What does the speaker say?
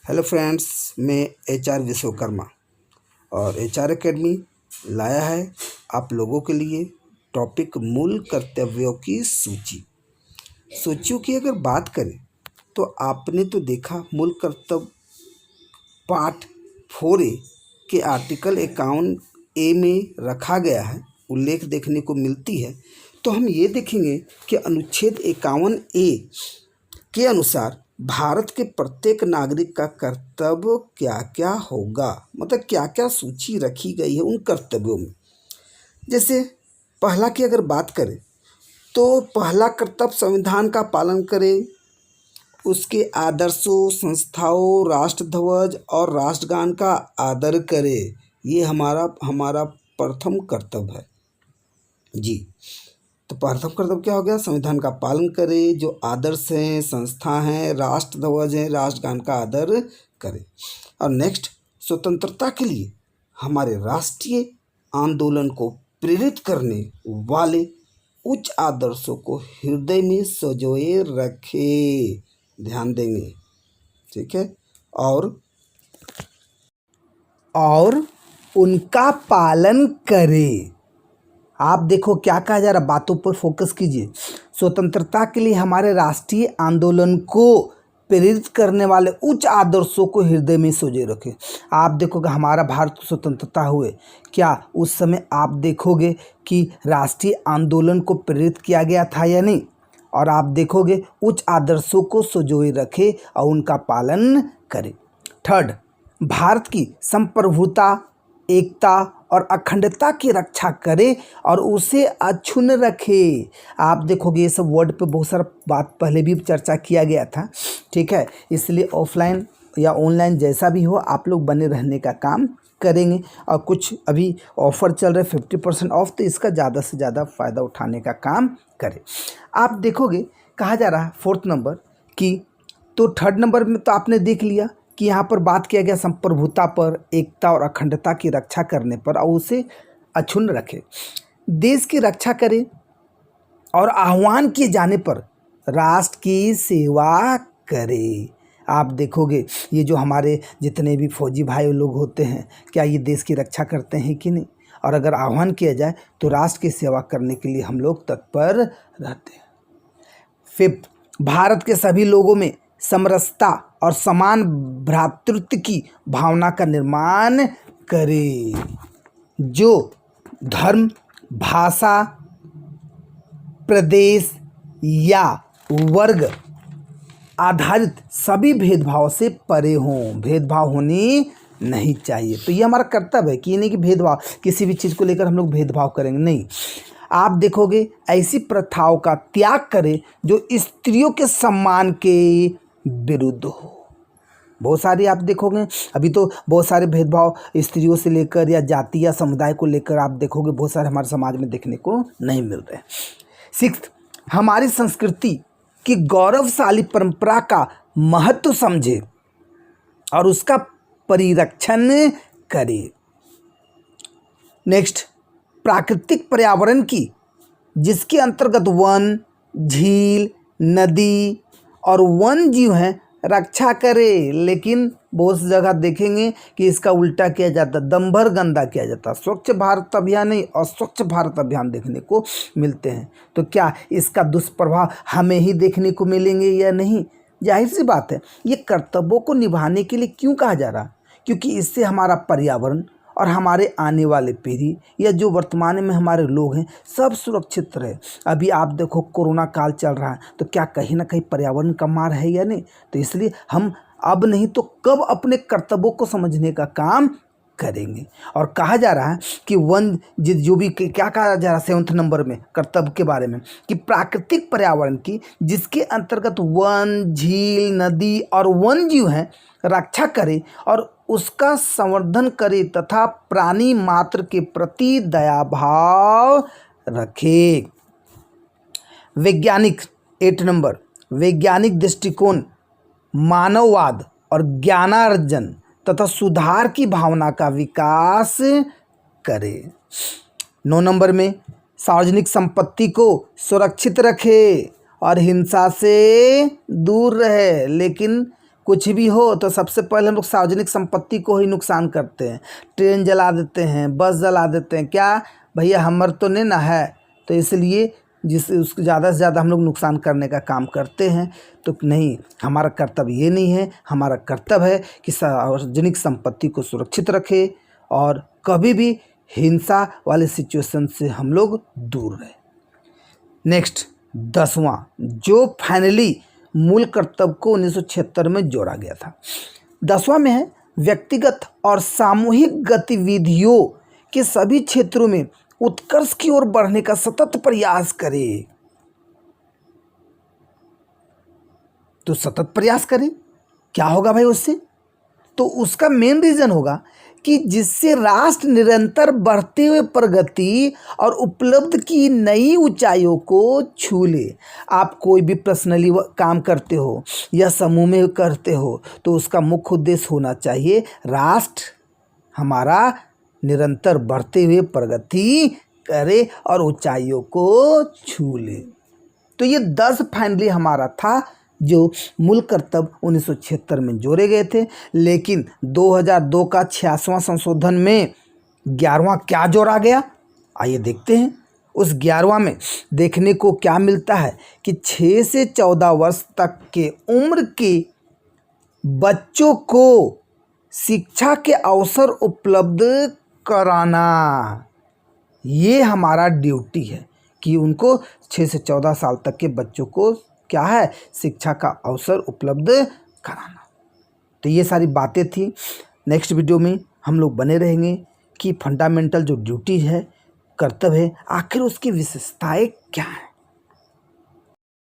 Hello friends, मैं HR Vishwakarma और HR academy लाया है आप लोगों के लिए टॉपिक मूल कर्तव्यों की सूचियों की अगर बात करें तो आपने तो देखा मूल कर्तव्य पार्ट 4A के आर्टिकल 51A में रखा गया है, उल्लेख देखने को मिलती है। तो हम ये देखेंगे कि अनुच्छेद 51A के अनुसार भारत के प्रत्येक नागरिक का कर्तव्य क्या क्या होगा, मतलब क्या क्या सूची रखी गई है उन कर्तव्यों में। जैसे पहला की अगर बात करें तो पहला कर्तव्य संविधान का पालन करें, उसके आदर्शों, संस्थाओं, राष्ट्रध्वज और राष्ट्रगान का आदर करें। ये हमारा प्रथम कर्तव्य है जी। तो प्रथम कर्तव्य क्या हो गया? संविधान का पालन करें, जो आदर्श हैं, संस्था हैं, राष्ट्रध्वज हैं, राष्ट्रगान का आदर करें। और नेक्स्ट, स्वतंत्रता के लिए हमारे राष्ट्रीय आंदोलन को प्रेरित करने वाले उच्च आदर्शों को हृदय में संजोए रखें, ध्यान देंगे, ठीक है। और उनका पालन करें। आप देखो क्या कहा जा रहा, बातों पर फोकस कीजिए। स्वतंत्रता के लिए हमारे राष्ट्रीय आंदोलन को प्रेरित करने वाले उच्च आदर्शों को हृदय में सोचे रखें। आप देखोगे हमारा भारत को स्वतंत्रता हुए, क्या उस समय आप देखोगे कि राष्ट्रीय आंदोलन को प्रेरित किया गया था या नहीं? और आप देखोगे उच्च आदर्शों को संजोए रखें और उनका पालन करें। थर्ड, भारत की संप्रभुता, एकता और अखंडता की रक्षा करे और उसे अक्षुण्ण रखे। आप देखोगे ये सब वर्ड पे बहुत सारा बात पहले भी चर्चा किया गया था, ठीक है। इसलिए ऑफलाइन या ऑनलाइन जैसा भी हो आप लोग बने रहने का काम करेंगे। और कुछ अभी ऑफर चल रहा है 50% ऑफ, तो इसका ज़्यादा से ज़्यादा फ़ायदा उठाने का काम करें। आप देखोगे कहा जा रहा है फोर्थ नंबर की, तो थर्ड नंबर में तो आपने देख लिया कि यहाँ पर बात किया गया संप्रभुता पर, एकता और अखंडता की रक्षा करने पर, और उसे अक्षुण्ण रखे। देश की रक्षा करे और आह्वान किए जाने पर राष्ट्र की सेवा करे। आप देखोगे ये जो हमारे जितने भी फौजी भाई लोग होते हैं, क्या ये देश की रक्षा करते हैं कि नहीं? और अगर आह्वान किया जाए तो राष्ट्र की सेवा करने के लिए हम लोग तत्पर रहते हैं। फिफ्थ, भारत के सभी लोगों में समरसता और समान भ्रातृत्व की भावना का निर्माण करे, जो धर्म, भाषा, प्रदेश या वर्ग आधारित सभी भेदभाव से परे हों। भेदभाव होनी नहीं चाहिए। तो ये हमारा कर्तव्य है कि ये नहीं कि भेदभाव, किसी भी चीज़ को लेकर हम लोग भेदभाव करेंगे, नहीं। आप देखोगे ऐसी प्रथाओं का त्याग करें जो स्त्रियों के सम्मान के विरुद्ध हो। बहुत सारी आप देखोगे अभी तो बहुत सारे भेदभाव स्त्रियों से लेकर या जाति या समुदाय को लेकर आप देखोगे बहुत सारे हमारे समाज में देखने को नहीं मिल रहे। सिक्स्थ, हमारी संस्कृति की गौरवशाली परंपरा का महत्व समझे और उसका परिरक्षण करे। नेक्स्ट, प्राकृतिक पर्यावरण की, जिसके अंतर्गत वन, झील, नदी और वन जीव हैं, रक्षा करे। लेकिन बहुत सी जगह देखेंगे कि इसका उल्टा किया जाता, दम भर गंदा किया जाता। स्वच्छ भारत अभियान नहीं, अस्वच्छ भारत अभियान देखने को मिलते हैं। तो क्या इसका दुष्प्रभाव हमें ही देखने को मिलेंगे या नहीं? जाहिर सी बात है, ये कर्तव्यों को निभाने के लिए क्यों कहा जा रहा? क्योंकि इससे हमारा पर्यावरण और हमारे आने वाले पीढ़ी या जो वर्तमान में हमारे लोग हैं सब सुरक्षित रहे। अभी आप देखो कोरोना काल चल रहा है, तो क्या कहीं ना कहीं पर्यावरण का मार है या नहीं? तो इसलिए हम अब नहीं तो कब अपने कर्तव्यों को समझने का काम करेंगे। और कहा जा रहा है कि वन जो भी क्या कहा जा रहा है 7th नंबर में कर्तव्य के बारे में, कि प्राकृतिक पर्यावरण की, जिसके अंतर्गत वन, झील, नदी और वन जीव हैं, रक्षा करे और उसका संवर्धन करे तथा प्राणी मात्र के प्रति दया भाव रखे। वैज्ञानिक 8 नंबर, वैज्ञानिक दृष्टिकोण, मानववाद और ज्ञानार्जन तथा सुधार की भावना का विकास करे। 9 नंबर में, सार्वजनिक संपत्ति को सुरक्षित रखे और हिंसा से दूर रहे। लेकिन कुछ भी हो तो सबसे पहले हम लोग सार्वजनिक संपत्ति को ही नुकसान करते हैं। ट्रेन जला देते हैं, बस जला देते हैं, क्या भैया हमर तो नहीं ना है, तो इसलिए उसको ज़्यादा से ज़्यादा हम लोग नुकसान करने का काम करते हैं। तो नहीं, हमारा कर्तव्य ये नहीं है। हमारा कर्तव्य है कि सार्वजनिक संपत्ति को सुरक्षित रखें और कभी भी हिंसा वाले सिचुएशन से हम लोग दूर रहें। नेक्स्ट 10वां, जो फाइनली मूल कर्तव्य को 1976 में जोड़ा गया था। 10वां में है व्यक्तिगत और सामूहिक गतिविधियों के सभी क्षेत्रों में उत्कर्ष की ओर बढ़ने का सतत प्रयास करें। तो सतत प्रयास करें, क्या होगा भाई उससे? तो उसका मेन रीजन होगा कि जिससे राष्ट्र निरंतर बढ़ते हुए प्रगति और उपलब्ध की नई ऊंचाइयों को छू ले। आप कोई भी पर्सनली काम करते हो या समूह में करते हो तो उसका मुख्य उद्देश्य होना चाहिए राष्ट्र हमारा निरंतर बढ़ते हुए प्रगति करे और ऊंचाइयों को छू ले। तो ये 10 फाइनली हमारा था जो मूल कर्तव्य 1976 में जोड़े गए थे। लेकिन 2002 का 86वां संशोधन में 11वां क्या जोड़ा गया, आइए देखते हैं। उस 11वां में देखने को क्या मिलता है कि 6 से 14 वर्ष तक के उम्र के बच्चों को शिक्षा के अवसर उपलब्ध कराना, ये हमारा ड्यूटी है कि उनको 6 से 14 साल तक के बच्चों को क्या है, शिक्षा का अवसर उपलब्ध कराना। तो ये सारी बातें थी। नेक्स्ट वीडियो में हम लोग बने रहेंगे कि फंडामेंटल जो ड्यूटी है, कर्तव्य है, आखिर उसकी विशेषताएं क्या है।